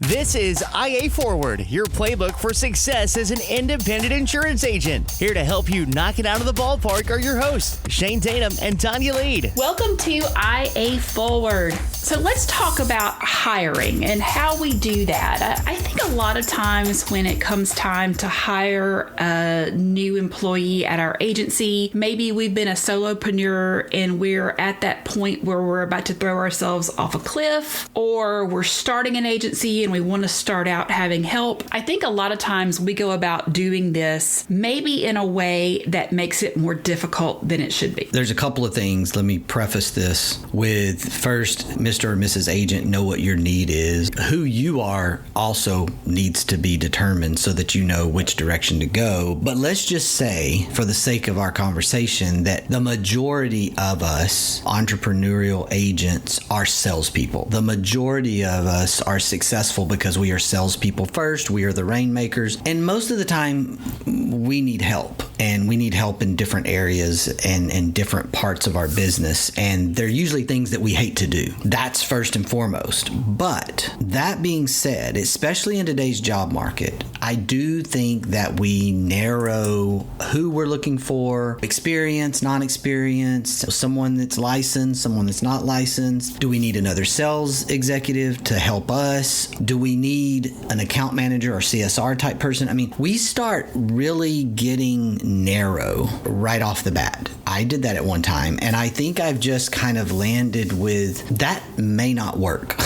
This is IA Forward, your playbook for success as an independent insurance agent. Here to help you knock it out of the ballpark are your hosts, Shane Tatum and Tonya Lead. Welcome to IA Forward. So let's talk about hiring and how we do that. I think a lot of times when it comes time to hire a new employee at our agency, maybe we've been a solopreneur and we're at that point where we're about to throw ourselves off a cliff, or we're starting an agency and we want to start out having help. I think a lot of times we go about doing this maybe in a way that makes it more difficult than it should be. There's a couple of things. Let me preface this with first, Mr. or Mrs. Agent, know what your need is. Who you are also needs to be determined so that you know which direction to go. But let's just say, for the sake of our conversation, that the majority of us entrepreneurial agents are salespeople. The majority of us are successful because we are salespeople first. We are the rainmakers. And most of the time, we need help. And we need help in different areas and different parts of our business. And they're usually things that we hate to do. That's first and foremost. But that being said, especially in today's job market, I do think that we narrow who we're looking for, experience, non-experience, someone that's licensed, someone that's not licensed. Do we need another sales executive to help us? Do we need an account manager or CSR type person? I mean, we start really getting narrow right off the bat. I did that at one time, and I think I've just kind of landed with that may not work.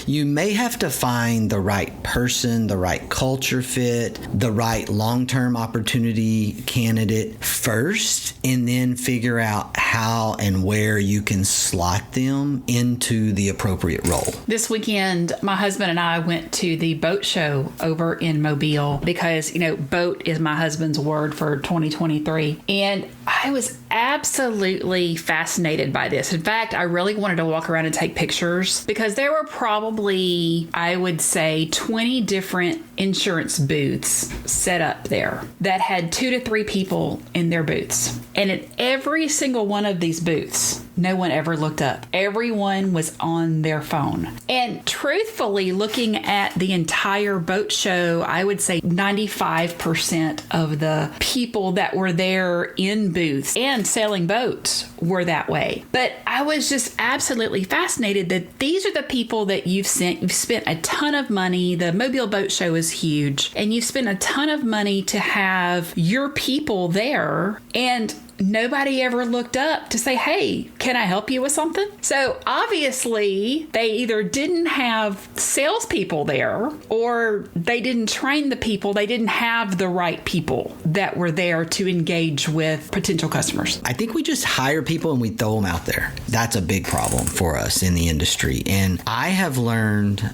You may have to find the right person, the right culture fit, the right long-term opportunity candidate first, and then figure out how and where you can slot them into the appropriate role. This weekend, my husband and I went to the boat show over in Mobile because, boat is my husband's word for 2023. And I was absolutely fascinated by this. In fact, I really wanted to walk around and take pictures because there were probably, I would say, 20 different insurance booths set up there that had 2 to 3 people in their booths. And at every single one of these booths, no one ever looked up. Everyone was on their phone. And truthfully, looking at the entire boat show, I would say 95% of the people that were there in booths and selling boats were that way. But I was just absolutely fascinated that these are the people that you've spent a ton of money. The Mobile Boat Show is huge, and you've spent a ton of money to have your people there, and nobody ever looked up to say, hey, can I help you with something? So obviously, they either didn't have salespeople there or they didn't train the people. They didn't have the right people that were there to engage with potential customers. I think we just hire people and we throw them out there. That's a big problem for us in the industry. And I have learned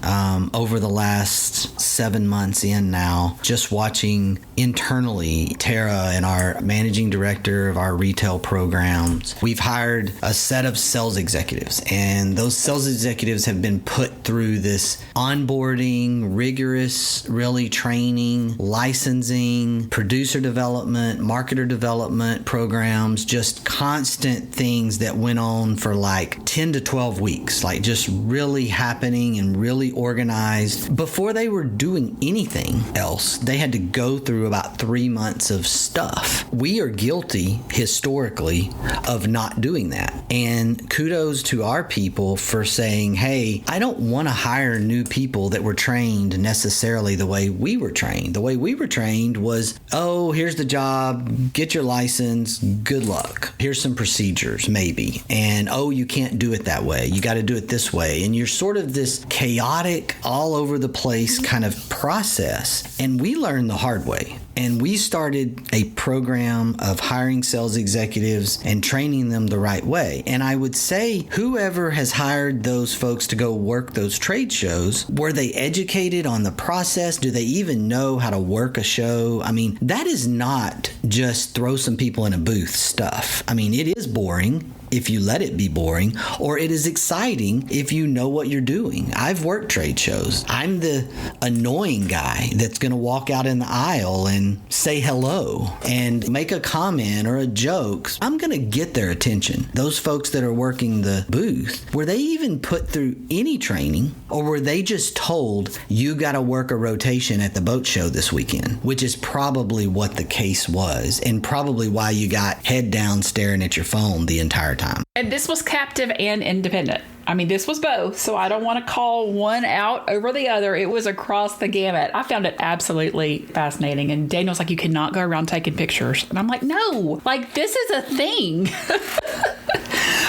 over the last 7 months in now, just watching internally, Tara and our managing director of our retail programs, we've hired a set of sales executives, and those sales executives have been put through this onboarding, rigorous, really training, licensing, producer development, marketer development programs, just constant things that went on for like 10 to 12 weeks, like just really happening and really organized. Before they were doing anything else, they had to go through about 3 months of stuff. We are guilty historically of not doing that. And kudos to our people for saying, hey, I don't want to hire new people that were trained necessarily the way we were trained. The way we were trained was, oh, here's the job, get your license, good luck. Here's some procedures, maybe. And, oh, you can't do it that way. You got to do it this way. And you're sort of this chaotic, all over the place kind of process. And we learned the hard way. And we started a program of hiring sales executives and training them the right way. And I would say whoever has hired those folks to go work those trade shows, were they educated on the process? Do they even know how to work a show? I mean, that is not just throw some people in a booth stuff. I mean, it is boring. if you let it be boring, or it is exciting if you know what you're doing. I've worked trade shows. I'm the annoying guy that's going to walk out in the aisle and say hello and make a comment or a joke. I'm going to get their attention. Those folks that are working the booth, were they even put through any training, or were they just told you got to work a rotation at the boat show this weekend, which is probably what the case was, and probably why you got head down staring at your phone the entire time. And this was captive and independent. I mean, this was both, so I don't want to call one out over the other. It was across the gamut. I found it absolutely fascinating. And Daniel's like, you cannot go around taking pictures. And I'm like, no, like, this is a thing.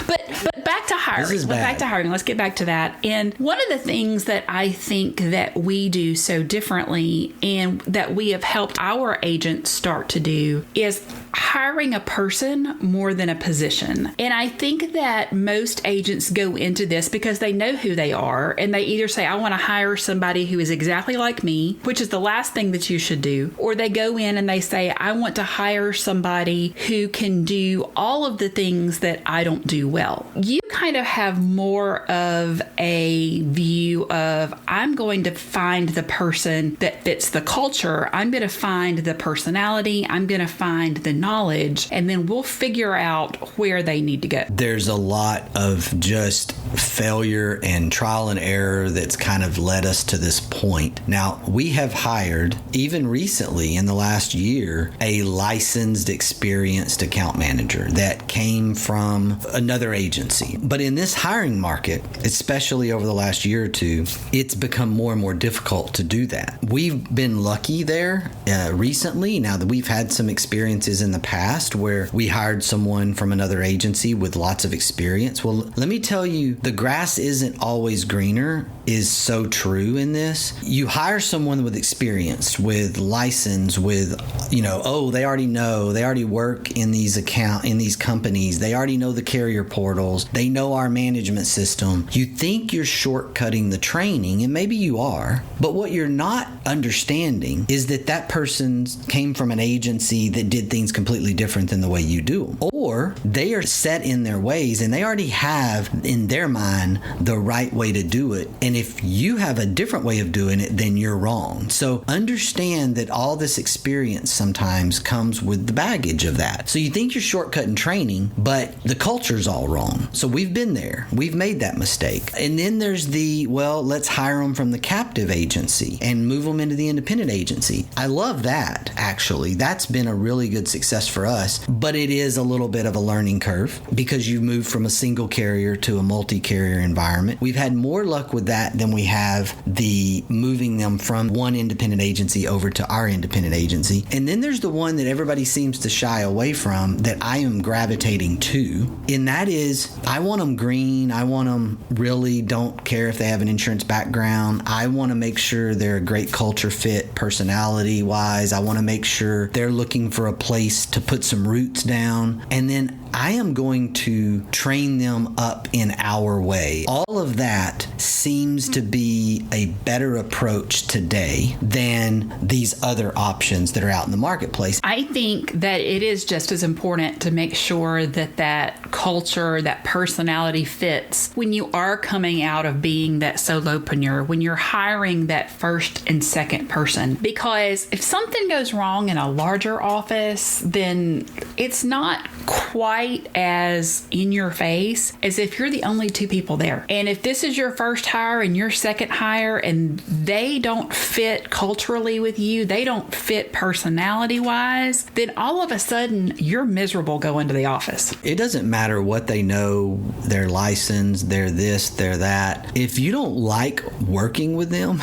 But back to hiring. This is bad. Back to hiring. Let's get back to that. And one of the things that I think that we do so differently and that we have helped our agents start to do is hiring a person more than a position. And I think that most agents go into this because they know who they are, and they either say, I want to hire somebody who is exactly like me, which is the last thing that you should do, or they go in and they say, I want to hire somebody who can do all of the things that I don't do well. You kind of have more of a view of, I'm going to find the person that fits the culture. I'm going to find the personality. I'm going to find the knowledge, and then we'll figure out where they need to go. There's a lot of just failure and trial and error that's kind of led us to this point. Now, we have hired, even recently in the last year, a licensed, experienced account manager that came from another agency. But in this hiring market, especially over the last year or two, it's become more and more difficult to do that. We've been lucky there recently. Now that we've had some experiences in the past where we hired someone from another agency with lots of experience. Well, let me tell you, the grass isn't always greener is so true in this. You hire someone with experience, with license, with, they already know, they already work in these companies. They already know the carrier portals. They know our management system. You think you're shortcutting the training, and maybe you are, but what you're not understanding is that person came from an agency that did things completely different than the way you do them. Or they are set in their ways and they already have in their mind the right way to do it. And if you have a different way of doing it, then you're wrong. So understand that all this experience sometimes comes with the baggage of that. So you think you're shortcutting training, but the culture's all wrong. So we've been there. We've made that mistake. And then there's let's hire them from the captive agency and move them into the independent agency. I love that, actually. That's been a really good success for us, but it is a little bit of a learning curve because you move from a single carrier to a multi-carrier environment. We've had more luck with that than we have the moving them from one independent agency over to our independent agency. And then there's the one that everybody seems to shy away from that I am gravitating to, and that is I want them green. I want them really don't care if they have an insurance background. I want to make sure they're a great culture fit personality wise. I want to make sure they're looking for a place to put some roots down. And then I am going to train them up in our way. All of that seems to be a better approach today than these other options that are out in the marketplace. I think that it is just as important to make sure that culture, that personality fits when you are coming out of being that solopreneur, when you're hiring that first and second person. Because if something goes wrong in a larger office, then it's not quite as in your face as if you're the only two people there. And if this is your first hire and your second hire and they don't fit culturally with you, they don't fit personality wise, then all of a sudden you're miserable going to the office. It doesn't matter what they know, their license, they're this, they're that. If you don't like working with them,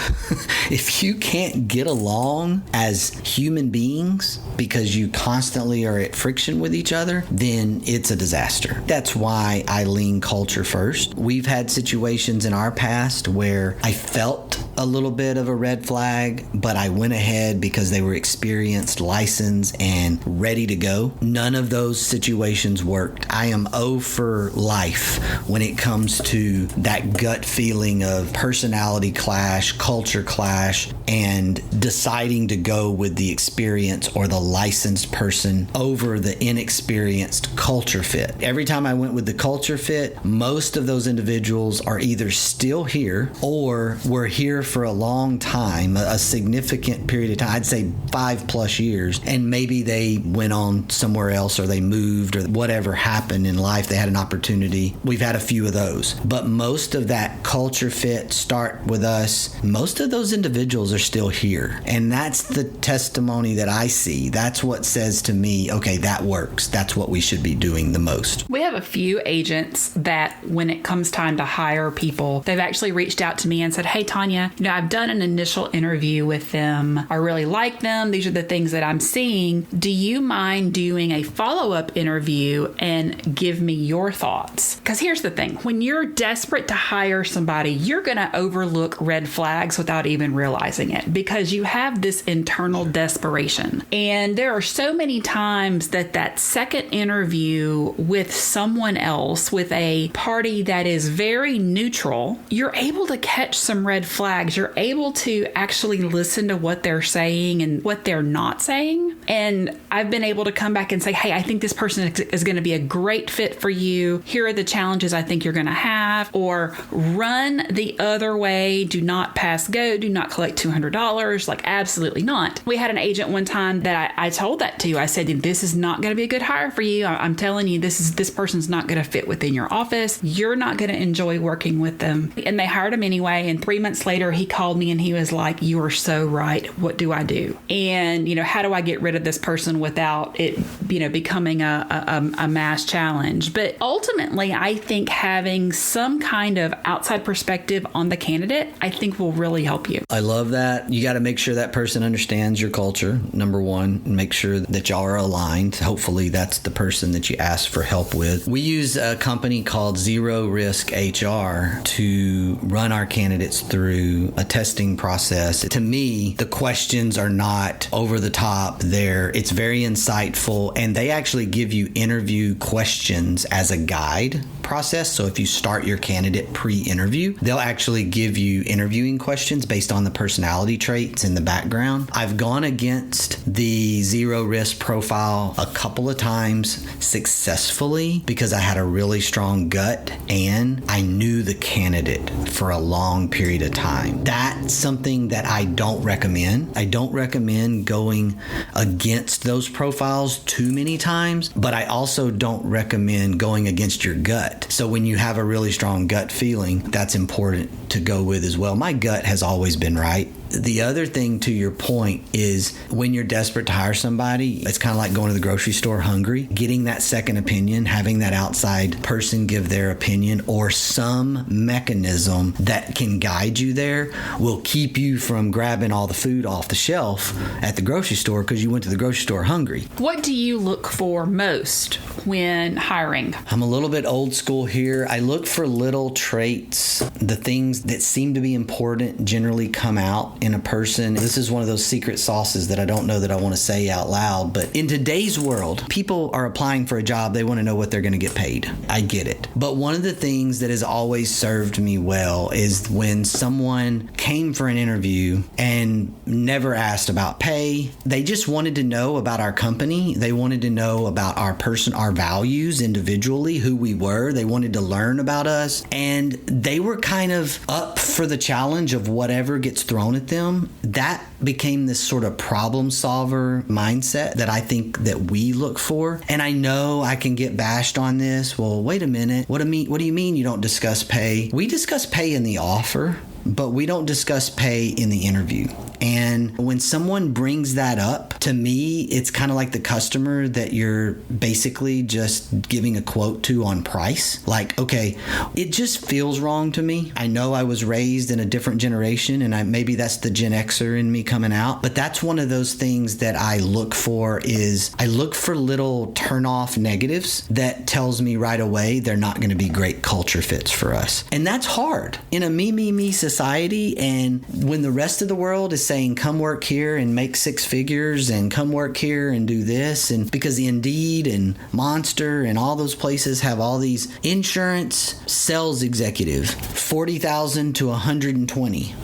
if you can't get along as human beings because you constantly are at friction with each other, then it's a disaster. That's why I lean culture first. We've had situations in our past where I felt a little bit of a red flag, but I went ahead because they were experienced, licensed, and ready to go. None of those situations worked. I am O for life when it comes to that gut feeling of personality clash, culture clash, and deciding to go with the experienced or the licensed person over the inexperienced culture fit. Every time I went with the culture fit, most of those individuals are either still here or were here for a long time, a significant period of time. I'd say 5+ years, and maybe they went on somewhere else or they moved or whatever happened in life. They had an opportunity. We've had a few of those, but most of that culture fit start with us. Most of those individuals are still here, and that's the testimony that I see. That's what says to me, okay, that works. That's what we should be doing the most. We have a few agents that when it comes time to hire people, they've actually reached out to me and said, hey, Tonya, I've done an initial interview with them. I really like them. These are the things that I'm seeing. Do you mind doing a follow-up interview and give me your thoughts? Because here's the thing. When you're desperate to hire somebody, you're going to overlook red flags without even realizing it because you have this internal desperation. And there are so many times that second interview with someone else, with a party that is very neutral, you're able to catch some red flags. You're able to actually listen to what they're saying and what they're not saying. And I've been able to come back and say, hey, I think this person is going to be a great fit for you. Here are the challenges I think you're going to have. Or run the other way. Do not pass go. Do not collect $200. Like, absolutely not. We had an agent one time that I told that to. I said, this is not going to be a good hire for you. I'm telling you, this person's not going to fit within your office. You're not going to enjoy working with them. And they hired him anyway. And 3 months later, he called me and he was like, you are so right. What do I do? And, how do I get rid of this person without it, becoming a mass challenge? But ultimately, I think having some kind of outside perspective on the candidate, I think will really help you. I love that. You got to make sure that person understands your culture, number one, and make sure that y'all are aligned. Hopefully that's the person that you ask for help with. We use a company called Zero Risk HR to run our candidates through a testing process. To me, the questions are not over the top. It's very insightful, and they actually give you interview questions as a guide process. So if you start your candidate pre-interview, they'll actually give you interviewing questions based on the personality traits in the background. I've gone against the zero risk profile a couple of times successfully because I had a really strong gut and I knew the candidate for a long period of time. That's something that I don't recommend. I don't recommend going against those profiles too many times, but I also don't recommend going against your gut. So when you have a really strong gut feeling, that's important to go with as well. My gut has always been right. The other thing to your point is when you're desperate to hire somebody, it's kind of like going to the grocery store hungry, getting that second opinion, having that outside person give their opinion or some mechanism that can guide you there will keep you from grabbing all the food off the shelf at the grocery store because you went to the grocery store hungry. What do you look for most when hiring? I'm a little bit old school here. I look for little traits. The things that seem to be important generally come out in a person. This is one of those secret sauces that I don't know that I want to say out loud, but in today's world, people are applying for a job. They want to know what they're going to get paid. I get it. But one of the things that has always served me well is when someone came for an interview and never asked about pay. They just wanted to know about our company. They wanted to know about our values individually, who we were. They wanted to learn about us, and they were kind of up for the challenge of whatever gets thrown at them. That became this sort of problem solver mindset that I think that we look for. And I know I can get bashed on this. Well, wait a minute. What do you mean you don't discuss pay? We discuss pay in the offer, but we don't discuss pay in the interview. And when someone brings that up, to me, it's kind of like the customer that you're basically just giving a quote to on price. Like, okay, it just feels wrong to me. I know I was raised in a different generation, and maybe that's the Gen Xer in me coming out. But that's one of those things that I look for little turn-off negatives that tells me right away they're not going to be great culture fits for us. And that's hard. In a me society, society. And when the rest of the world is saying, come work here and make six figures and come work here and do this, and because Indeed and Monster and all those places have all these insurance sales executive, 40,000 to 120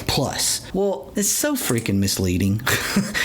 plus. Well, it's so freaking misleading.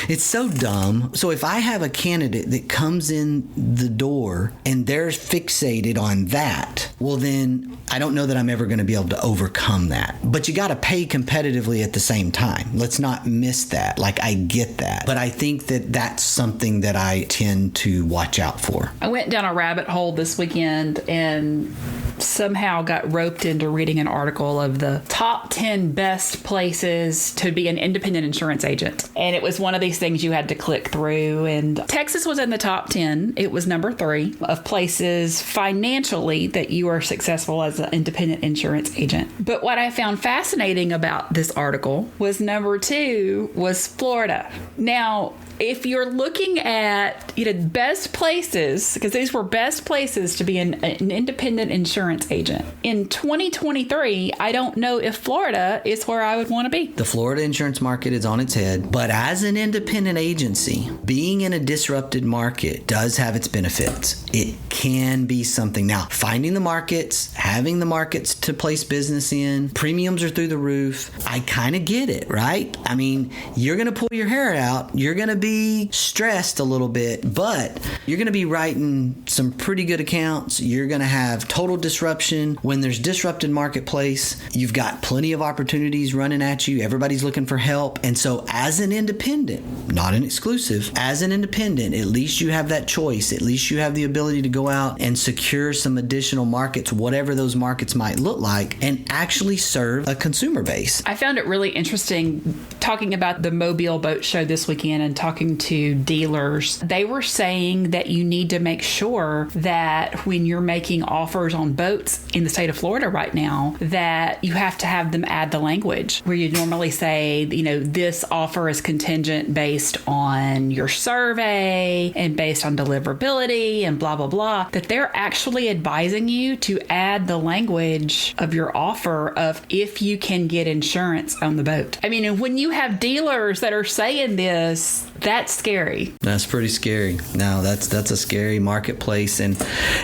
It's so dumb. So if I have a candidate that comes in the door and they're fixated on that, well, then I don't know that I'm ever going to be able to overcome that. But you got to pay competitively at the same time. Let's not miss that. Like, I get that. But I think that that's something that I tend to watch out for. I went down a rabbit hole this weekend and somehow got roped into reading an article of the top 10 best places to be an independent insurance agent. And it was one of these things you had to click through. And Texas was in the top 10. It was number 3 of places financially that you are successful as an independent insurance agent. But what I found fascinating about this article was number 2 was Florida. Now, if you're looking at best places, because these were best places to be an independent insurance agent in 2023, I don't know if Florida is where I would want to be. The Florida insurance market is on its head, but as an independent agency, being in a disrupted market does have its benefits. It can be something. Now, finding the markets, having the markets to place business in, premiums are through the roof. I kind of get it, right? I mean, you're going to pull your hair out. You're going to be stressed a little bit, but you're going to be writing some pretty good accounts. You're going to have total disruption. When there's disrupted marketplace, you've got plenty of opportunities running at you. Everybody's looking for help. And so as an independent, not an exclusive, as an independent, at least you have that choice. At least you have the ability to go out and secure some additional markets, whatever those markets might look like, and actually serve a consumer base. I found it really interesting talking about the Mobile Boat Show this weekend and talking to dealers. They were saying that you need to make sure that when you're making offers on boats in the state of Florida right now, that you have to have them add the language where you normally say, this offer is contingent based on your survey and based on deliverability and blah, blah, blah, that they're actually advising you to add the language of your offer of if you can get insurance on the boat. I mean, and when you have dealers that are saying this, that's scary. That's pretty scary. No, that's a scary marketplace. And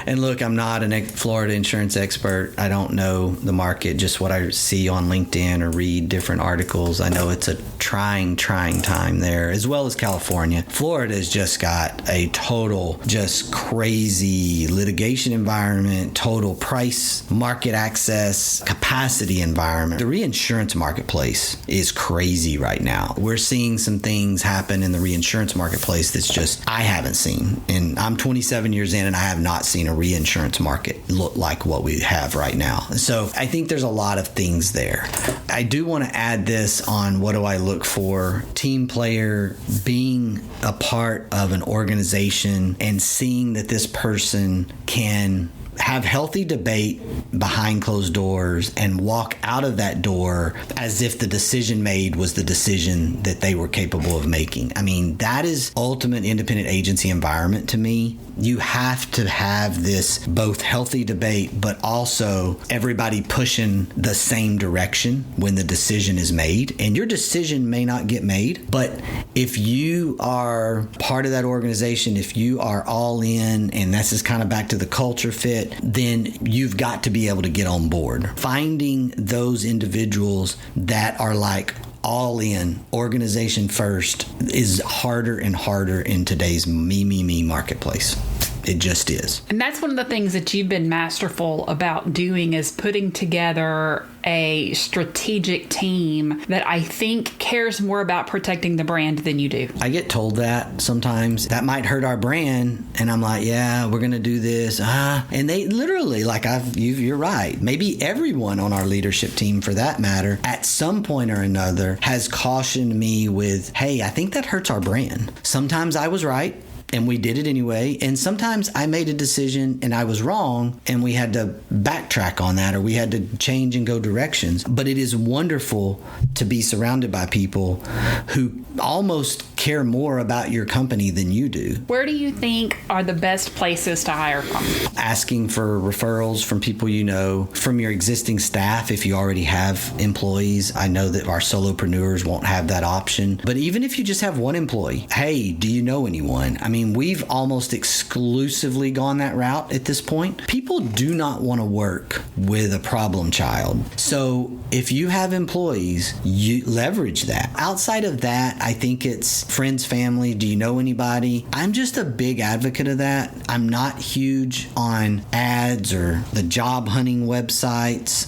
look, I'm not a Florida insurance expert. I don't know the market, just what I see on LinkedIn or read different articles. I know it's a trying time there, as well as California. Florida has just got a total, just crazy litigation environment, total price, market access, capacity environment. The reinsurance marketplace is crazy right now. We're seeing some things happen in the reinsurance marketplace that's just I haven't seen. And I'm 27 years in and I have not seen a reinsurance market look like what we have right now. So I think there's a lot of things there. I do want to add this on what do I look for. Team player, being a part of an organization and seeing that this person can have healthy debate behind closed doors and walk out of that door as if the decision made was the decision that they were capable of making. I mean, that is ultimate independent agency environment to me. You have to have this both healthy debate, but also everybody pushing the same direction when the decision is made. And your decision may not get made, but if you are part of that organization, if you are all in, and this is kind of back to the culture fit, then you've got to be able to get on board. Finding those individuals that are like all in, organization first, is harder and harder in today's me marketplace. It just is. And that's one of the things that you've been masterful about doing, is putting together a strategic team that I think cares more about protecting the brand than you do. I get told that sometimes. That might hurt our brand. And I'm like, yeah, we're going to do this. And they literally, you're right. Maybe everyone on our leadership team, for that matter, at some point or another has cautioned me with, hey, I think that hurts our brand. Sometimes I was right, and we did it anyway. And sometimes I made a decision and I was wrong, and we had to backtrack on that, or we had to change and go directions. But it is wonderful to be surrounded by people who almost care more about your company than you do. Where do you think are the best places to hire from? Asking for referrals from people you know, from your existing staff if you already have employees. I know that our solopreneurs won't have that option. But even if you just have one employee, hey, do you know anyone? I mean, we've almost exclusively gone that route at this point. People do not want to work with a problem child. So if you have employees, you leverage that. Outside of that, I think it's friends, family. Do you know anybody? I'm just a big advocate of that. I'm not huge on ads or the job hunting websites.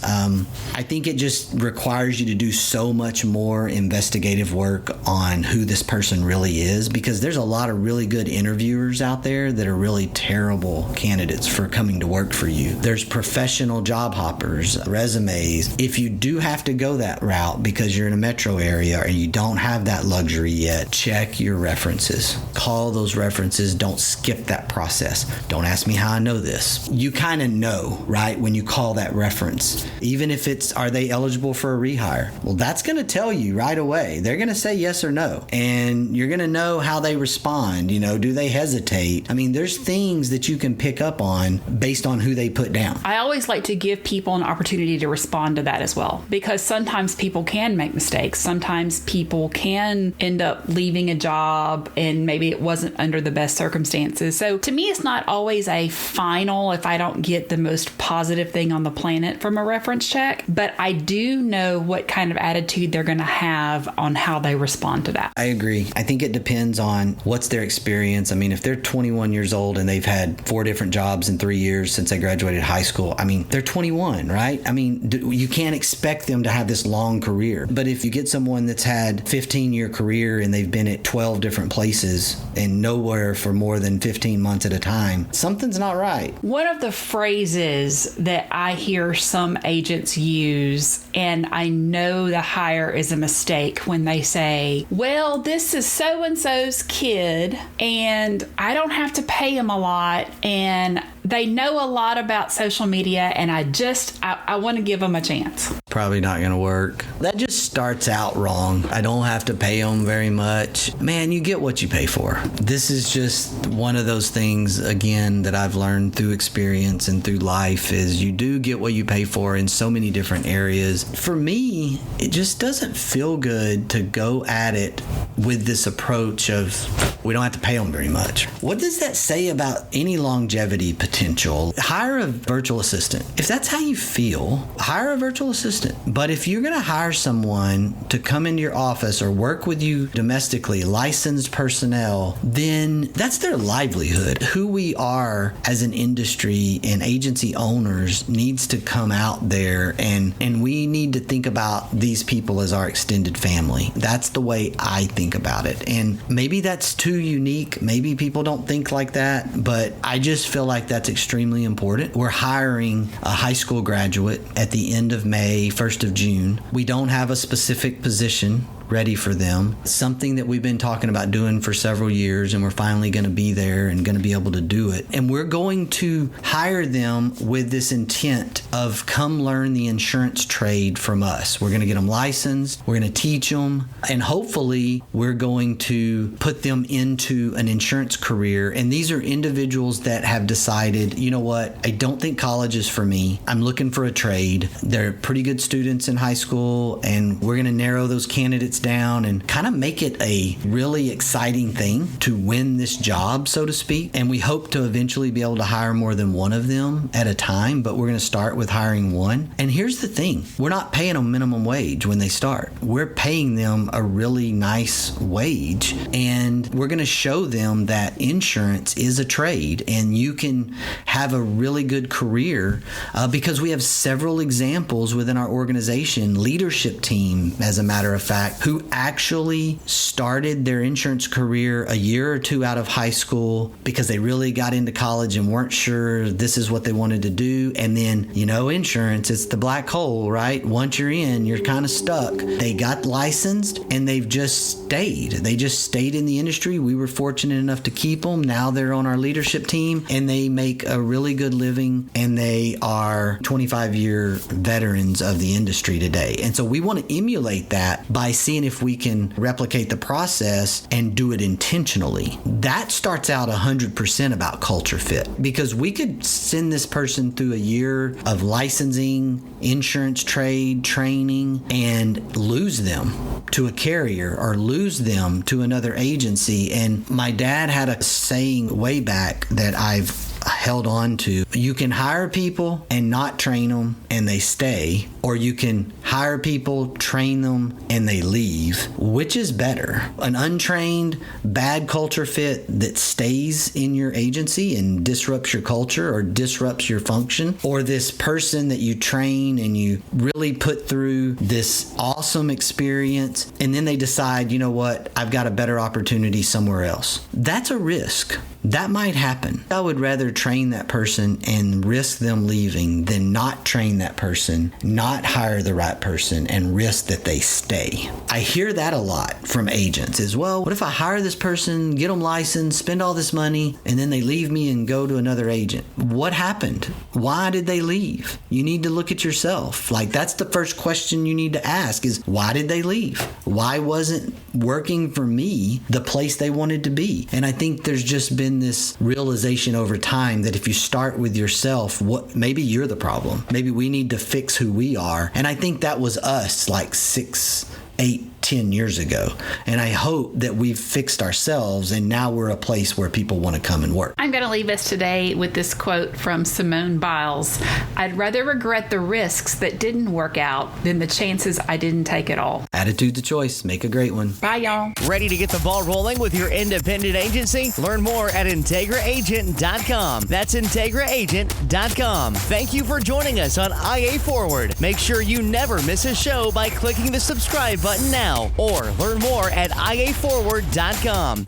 I think it just requires you to do so much more investigative work on who this person really is, because there's a lot of really good interviewers out there that are really terrible candidates for coming to work for you. There's professional job hoppers, resumes. If you do have to go that route because you're in a metro area or you don't have that luxury yet, check your references. Call those references. Don't skip that process. Don't ask me how I know this. You kind of know, right, when you call that reference. Even if it's, are they eligible for a rehire? Well, that's going to tell you right away. They're going to say yes or no. And you're going to know how they respond. You know, do they hesitate? I mean, there's things that you can pick up on based on who they put down. I always like to give people an opportunity to respond to that as well, because sometimes people can make mistakes. Sometimes people can end up leaving a job and maybe it wasn't under the best circumstances. So to me, it's not always a final if I don't get the most positive thing on the planet from a reference check, but I do know what kind of attitude they're going to have on how they respond to that. I agree. I think it depends on what's their experience. I mean, if they're 21 years old and they've had 4 different jobs in 3 years since they graduated high school, I mean, they're 21, right? I mean, you can't expect them to have this long career. But if you get someone that's had 15-year career and they've been at 12 different places and nowhere for more than 15 months at a time, something's not right. One of the phrases that I hear some agents use, and I know the hire is a mistake, when they say, well, this is so-and-so's kid and I don't have to pay him a lot and they know a lot about social media and I want to give them a chance. Probably not going to work. That just starts out wrong. I don't have to pay them very much. Man, you get what you pay for. This is just one of those things, again, that I've learned through experience and through life, is you do get what you pay for in so many different areas. For me, it just doesn't feel good to go at it with this approach of we don't have to pay them very much. What does that say about any longevity potential? Hire a virtual assistant. If that's how you feel, hire a virtual assistant. But if you're going to hire someone to come into your office or work with you domestically, licensed personnel, then that's their livelihood. Who we are as an industry and agency owners needs to come out there, and we need to think about these people as our extended family. That's the way I think about it. And maybe that's too unique. Maybe people don't think like that, but I just feel like that's extremely important. We're hiring a high school graduate at the end of May, 1st of June. We don't have a specific position ready for them. Something that we've been talking about doing for several years, and we're finally going to be there and going to be able to do it. And we're going to hire them with this intent of come learn the insurance trade from us. We're going to get them licensed. We're going to teach them. And hopefully we're going to put them into an insurance career. And these are individuals that have decided, you know what, I don't think college is for me. I'm looking for a trade. They're pretty good students in high school, and we're going to narrow those candidates down and kind of make it a really exciting thing to win this job, so to speak. And we hope to eventually be able to hire more than one of them at a time, but we're going to start with hiring one. And here's the thing. We're not paying them minimum wage when they start. We're paying them a really nice wage, and we're going to show them that insurance is a trade and you can have a really good career because we have several examples within our organization, leadership team, as a matter of fact, who actually started their insurance career a year or two out of high school because they really got into college and weren't sure this is what they wanted to do. And then, you know, insurance, it's the black hole, right? Once you're in, you're kind of stuck. They got licensed and they've just stayed. They just stayed in the industry. We were fortunate enough to keep them. Now they're on our leadership team and they make a really good living, and they are 25-year veterans of the industry today. And so we want to emulate that by seeing seeing if we can replicate the process and do it intentionally. That starts out 100% about culture fit, because we could send this person through a year of licensing, insurance trade, training, and lose them to a carrier or lose them to another agency. And my dad had a saying way back that I've held on to. You can hire people and not train them and they stay, or you can hire people, train them, and they leave. Which is better? An untrained, bad culture fit that stays in your agency and disrupts your culture or disrupts your function, or this person that you train and you really put through this awesome experience and then they decide, you know what, I've got a better opportunity somewhere else. That's a risk. That might happen. I would rather train that person and risk them leaving than not train that person, not hire the right person, and risk that they stay. I hear that a lot from agents is, well, what if I hire this person, get them licensed, spend all this money, and then they leave me and go to another agent? What happened? Why did they leave? You need to look at yourself. Like, that's the first question you need to ask is, why did they leave? Why wasn't working for me the place they wanted to be? And I think there's just been this realization over time that if you start with yourself, maybe you're the problem. Maybe we need to fix who we are. And I think that was us like 6, 8, 10 years ago. And I hope that we've fixed ourselves and now we're a place where people want to come and work. I'm going to leave us today with this quote from Simone Biles. I'd rather regret the risks that didn't work out than the chances I didn't take at all. Attitude's a choice. Make a great one. Bye, y'all. Ready to get the ball rolling with your independent agency? Learn more at IntegraAgent.com. That's IntegraAgent.com. Thank you for joining us on IA Forward. Make sure you never miss a show by clicking the subscribe button now, or learn more at IAForward.com.